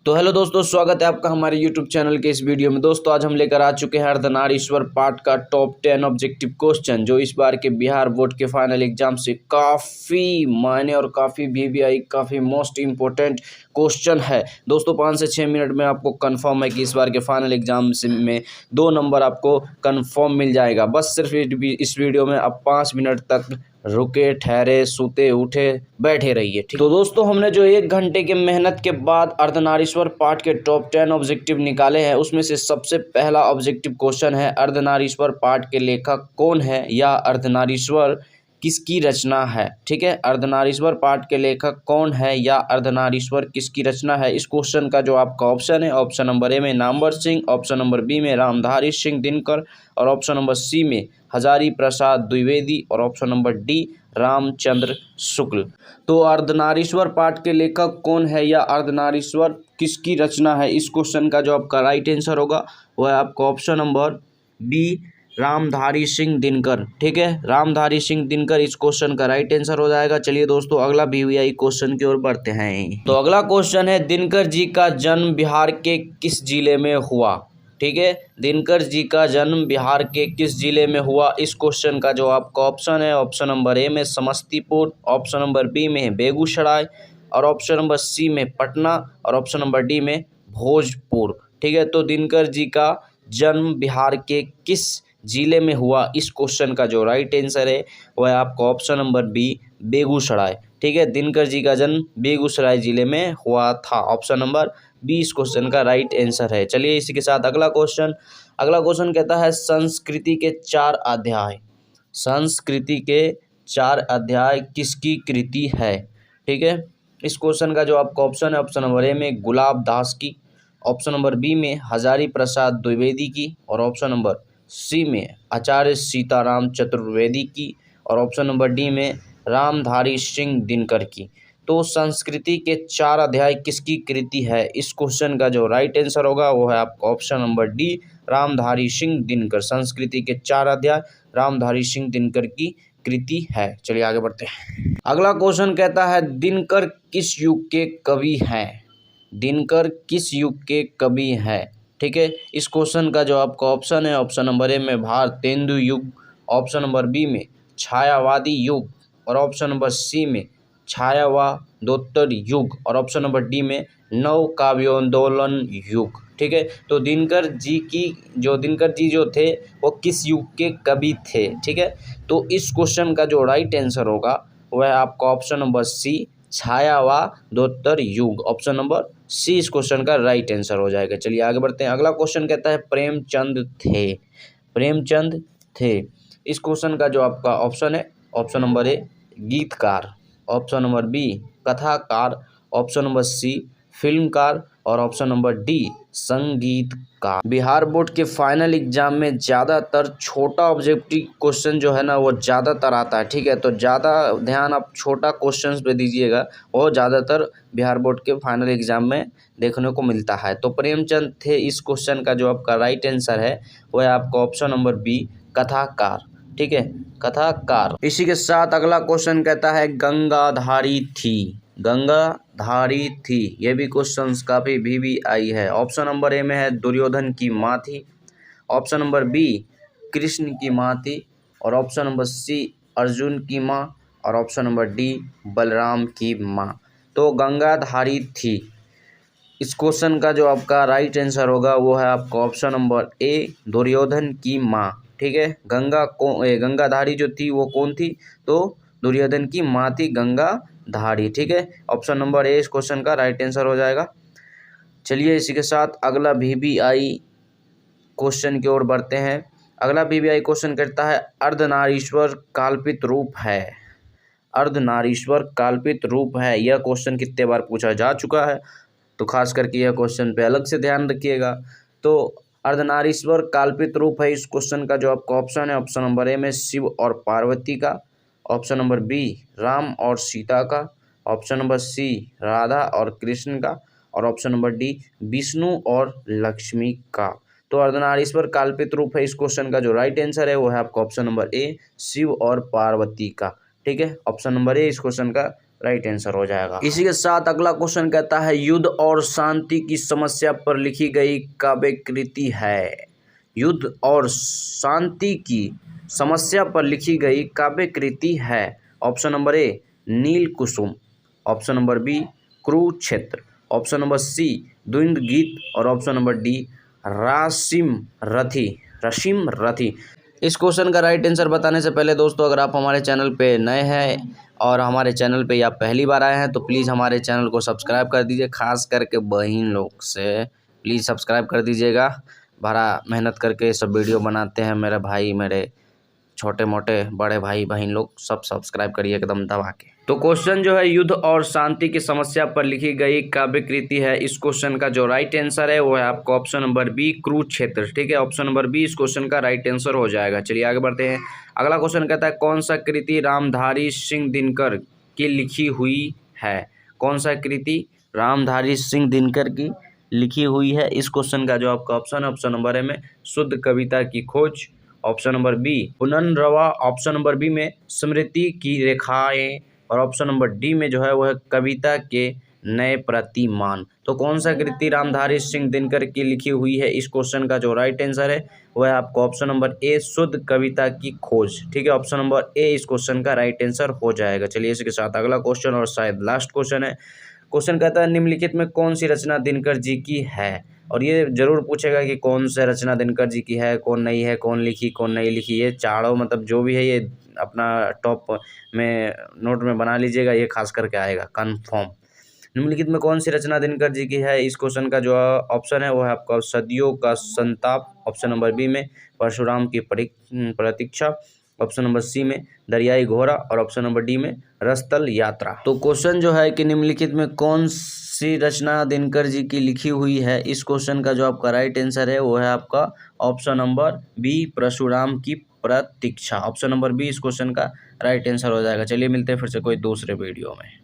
तो हेलो दोस्तों, स्वागत है आपका हमारे यूट्यूब चैनल के इस वीडियो में। दोस्तों आज हम लेकर आ चुके हैं अर्धनारीश्वर पार्ट का टॉप 10 ऑब्जेक्टिव क्वेश्चन, जो इस बार के बिहार बोर्ड के फाइनल एग्जाम से काफ़ी मायने और काफ़ी वीवीआई काफ़ी मोस्ट इम्पोर्टेंट क्वेश्चन है। दोस्तों 5 से 6 मिनट में आपको कंफर्म है कि इस बार के फाइनल एग्जाम में 2 नंबर आपको कंफर्म मिल जाएगा। बस सिर्फ इस वीडियो में आप 5 मिनट तक रुके, ठहरे, सूते, उठे, बैठे रहिए। ठीक, तो दोस्तों हमने जो 1 घंटे के मेहनत के बाद अर्धनारीश्वर पार्ट के टॉप 10 ऑब्जेक्टिव निकाले हैं, उसमें से सबसे पहला ऑब्जेक्टिव क्वेश्चन है अर्धनारीश्वर पार्ट के लेखक कौन है या अर्धनारीश्वर किसकी रचना है। ठीक है, अर्धनारीश्वर पार्ट के लेखक कौन है या अर्धनारीश्वर किसकी रचना है। इस क्वेश्चन का जो आपका ऑप्शन है, ऑप्शन नंबर ए में Namvar Singh, option number B में रामधारी सिंह दिनकर, और ऑप्शन नंबर सी में हजारी प्रसाद द्विवेदी, और option number D Ramchandra Shukla. तो अर्धनारीश्वर पाठ के लेखक कौन है या अर्धनारीश्वर किसकी रचना है, इस क्वेश्चन का जो आपका राइट आंसर होगा वह है आपका option number B Ramdhari Singh Dinkar. ठीक है, रामधारी सिंह दिनकर इस क्वेश्चन का राइट आंसर हो जाएगा। चलिए दोस्तों अगला वीवीआई क्वेश्चन की ओर बढ़ते हैं। तो अगला क्वेश्चन है दिनकर जी का जन्म बिहार के किस जिले में हुआ। ठीक है, दिनकर जी का जन्म बिहार के किस जिले में हुआ, इस क्वेश्चन का जो आपका ऑप्शन है, ऑप्शन नंबर ए में समस्तीपुर, ऑप्शन नंबर बी में बेगूसराय, और ऑप्शन नंबर सी में पटना, और ऑप्शन नंबर डी में भोजपुर। ठीक है, तो दिनकर जी का जन्म बिहार के किस जिले में हुआ, इस क्वेश्चन का जो राइट आंसर है वह है आपका ऑप्शन नंबर बी बेगूसराय। ठीक है, दिनकर जी का जन्म बेगूसराय जिले में हुआ था। ऑप्शन नंबर 20 क्वेश्चन का राइट आंसर है। चलिए इसी के साथ अगला क्वेश्चन कहता है संस्कृति के 4 अध्याय, संस्कृति के 4 अध्याय किसकी कृति है। ठीक है, इस क्वेश्चन का जो आपका ऑप्शन है, ऑप्शन नंबर ए में गुलाब दास की, ऑप्शन नंबर बी में हजारी प्रसाद द्विवेदी की, और ऑप्शन नंबर सी में आचार्य सीताराम चतुर्वेदी की, और ऑप्शन नंबर डी में रामधारी सिंह दिनकर की। तो संस्कृति के 4 अध्याय किसकी कृति है, इस क्वेश्चन का जो राइट आंसर होगा वो है आपका option number D Ramdhari Singh Dinkar. संस्कृति के 4 अध्याय रामधारी सिंह दिनकर की कृति है। चलिए आगे बढ़ते हैं। अगला क्वेश्चन कहता है दिनकर किस युग के कवि हैं, दिनकर किस युग के कवि हैं। ठीक है, इस क्वेश्चन का जो आपका ऑप्शन है, ऑप्शन नंबर ए में भारतेंदु युग, ऑप्शन नंबर बी में छायावादी युग, और ऑप्शन नंबर सी में छायावादोत्तर युग, और ऑप्शन नंबर डी में नव काव्योंदोलन युग। ठीक है, तो दिनकर जी जो थे वो किस युग के कवि थे। ठीक है, तो इस क्वेश्चन का जो राइट आंसर होगा वह आपका ऑप्शन नंबर सी छायावादोत्तर युग। ऑप्शन नंबर सी इस क्वेश्चन का राइट आंसर हो जाएगा। चलिए आगे बढ़ते हैं। अगला क्वेश्चन कहता है प्रेमचंद थे। इस क्वेश्चन का जो आपका ऑप्शन है, ऑप्शन नंबर ए गीतकार, ऑप्शन नंबर बी कथाकार, ऑप्शन नंबर सी फिल्मकार, और ऑप्शन नंबर डी संगीतकार। बिहार बोर्ड के फाइनल एग्जाम में ज़्यादातर छोटा ऑब्जेक्टिव क्वेश्चन जो है ना वो ज़्यादातर आता है। ठीक है, तो ज़्यादा ध्यान आप छोटा क्वेश्चंस पे दीजिएगा, और ज़्यादातर बिहार बोर्ड के फाइनल एग्जाम में देखने को मिलता है। तो प्रेमचंद थे इस क्वेश्चन का जो आपका राइट आंसर है वो है आपका ऑप्शन नंबर बी कथाकार। ठीक है, कथाकार। इसी के साथ अगला क्वेश्चन कहता है गंगाधारी थी। ये भी क्वेश्चंस काफ़ी वीवीआई है। ऑप्शन नंबर ए में है दुर्योधन की माँ थी, ऑप्शन नंबर बी कृष्ण की माँ थी, और ऑप्शन नंबर सी अर्जुन की माँ, और ऑप्शन नंबर डी बलराम की माँ। तो गंगाधारी थी इस क्वेश्चन का जो आपका राइट आंसर होगा वो है आपका ऑप्शन नंबर ए दुर्योधन की माँ। ठीक है, गंगाधारी जो थी वो कौन थी, तो दुर्योधन की माँ थी गंगाधारी। ठीक है, ऑप्शन नंबर ए इस क्वेश्चन का राइट आंसर हो जाएगा। चलिए इसी के साथ अगला वीवीआई क्वेश्चन की ओर बढ़ते हैं। अगला वीवीआई क्वेश्चन करता है अर्धनारीश्वर कल्पित रूप है, अर्धनारीश्वर कल्पित रूप है। यह क्वेश्चन कितने बार पूछा जा चुका है, तो खास करके यह क्वेश्चन पे अलग से ध्यान रखिएगा। तो अर्धनारीश्वर कल्पित रूप है इस क्वेश्चन का जो आपका ऑप्शन है, ऑप्शन नंबर ए में शिव और पार्वती का, ऑप्शन नंबर बी राम और सीता का, ऑप्शन नंबर सी राधा और कृष्ण का, और ऑप्शन नंबर डी विष्णु और लक्ष्मी का। तो अर्धनारीश्वर कल्पित रूप है इस क्वेश्चन का जो राइट आंसर है वो है आपका ऑप्शन नंबर ए शिव और पार्वती का। ठीक है, ऑप्शन नंबर ए इस क्वेश्चन का राइट आंसर हो जाएगा। इसी के साथ अगला क्वेश्चन कहता है युद्ध और शांति की समस्या पर लिखी गई काव्य कृति है। युद्ध और शांति की समस्या पर लिखी गई काव्य कृति है। Option number A Neel Kusum, option number B Kurukshetra, option number C Dwandwa Geet और ऑप्शन नंबर डी राशिम रथी। इस क्वेश्चन का राइट आंसर बताने से पहले दोस्तों, अगर आप हमारे चैनल पे नए हैं और हमारे चैनल पे आप पहली बार आए हैं तो प्लीज़ हमारे चैनल को सब्सक्राइब कर दीजिए। खास करके बहन लोग से प्लीज़ सब्सक्राइब कर दीजिएगा। बड़ा मेहनत करके सब वीडियो बनाते हैं मेरे भाई, मेरे छोटे मोटे बड़े भाई बहन लोग सब सब्सक्राइब करिए एकदम दबा के। तो क्वेश्चन जो है युद्ध और शांति की समस्या पर लिखी गई काव्य कृति है। इस क्वेश्चन का जो राइट आंसर है वो है आपका ऑप्शन नंबर बी कुरुक्षेत्र। ठीक है, ऑप्शन नंबर बी इस क्वेश्चन का राइट आंसर हो जाएगा। चलिए आगे बढ़ते हैं। अगला क्वेश्चन कहता है कौन सा कृति रामधारी सिंह दिनकर की लिखी हुई है। कौन सा कृति रामधारी सिंह दिनकर की लिखी हुई है। इस क्वेश्चन का जो आपका ऑप्शन है ऑप्शन नंबर ए में शुद्ध कविता की खोज, option number B Punarnava, option number B में स्मृति की रेखाएं और ऑप्शन नंबर डी में जो है वह कविता के नए प्रतिमान। तो कौन सा कृति रामधारी सिंह दिनकर की लिखी हुई है। इस क्वेश्चन का जो राइट आंसर है वह है आपको ऑप्शन नंबर ए शुद्ध कविता की खोज। ठीक है, ऑप्शन नंबर ए इस क्वेश्चन का राइट आंसर हो जाएगा। चलिए इसके साथ अगला क्वेश्चन और शायद लास्ट क्वेश्चन है। क्वेश्चन कहता है निम्नलिखित में कौन सी रचना दिनकर जी की है। और ये जरूर पूछेगा कि कौन सा रचना दिनकर जी की है, कौन नहीं है, कौन लिखी कौन नहीं लिखी। ये चारों मतलब जो भी है ये अपना टॉप में नोट में बना लीजिएगा, ये खास करके आएगा कंफर्म। निम्नलिखित में कौन सी रचना दिनकर जी की है। इस क्वेश्चन का जो ऑप्शन है वो है आपका सदियों का संताप, ऑप्शन नंबर बी में परशुराम की प्रतीक्षा, ऑप्शन नंबर सी में दरियाई घोड़ा और ऑप्शन नंबर डी में रसतल यात्रा। तो क्वेश्चन जो है कि निम्नलिखित में कौन सी रचना दिनकर जी की लिखी हुई है। इस क्वेश्चन का जो आपका राइट आंसर है वो है आपका ऑप्शन नंबर बी परशुराम की प्रतीक्षा। ऑप्शन नंबर बी इस क्वेश्चन का राइट आंसर हो जाएगा। चलिए मिलते हैं फिर से कोई दूसरे वीडियो में।